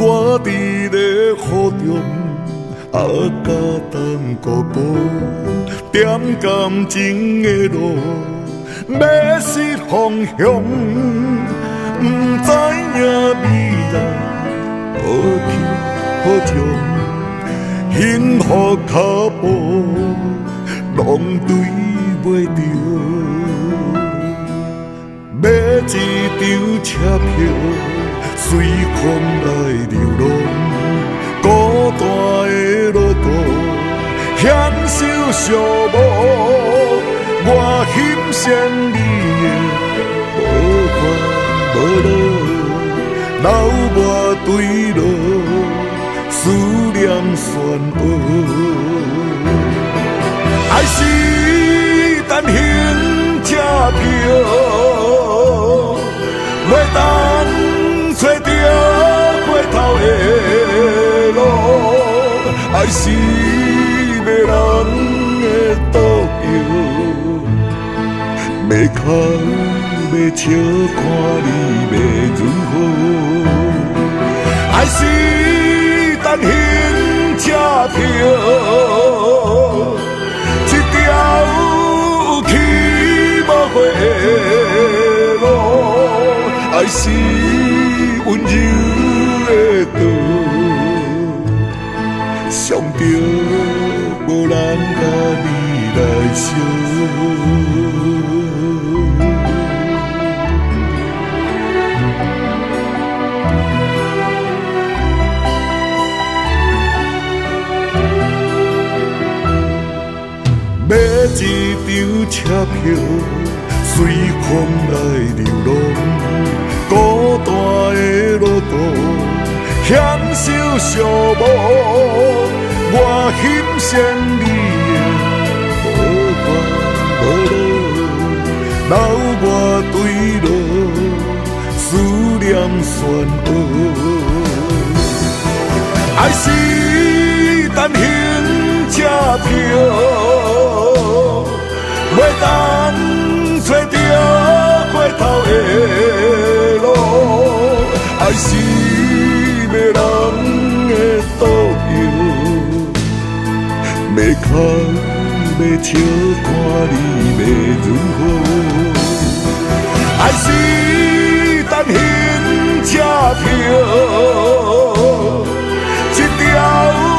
我伫咧雨中，甲等孤步，点感情的路，要失方向，不知影未来何去何从，幸福脚步，对袂着，买一张车票，随风来流浪。孤单的路途，险受寂寞，我欣赏你的无烦无恼，留我对路思念旋迸。爱是单行车票，袂当找着回头的路，爱是迷人的倒游，要哭要笑，看你要如何？爱是单行车票。有去无回的路，爱是温柔的刀，伤着无人甲你来相。买一张车票，随风来流浪。孤单的路途，险受寂寞。我欣赏你的无烦无恼，留我对路思念旋迸。爱是单行车票。袂当找着回头的路，爱是迷人的倒游，要哭要笑，看你要如何？爱是单行车票，一条。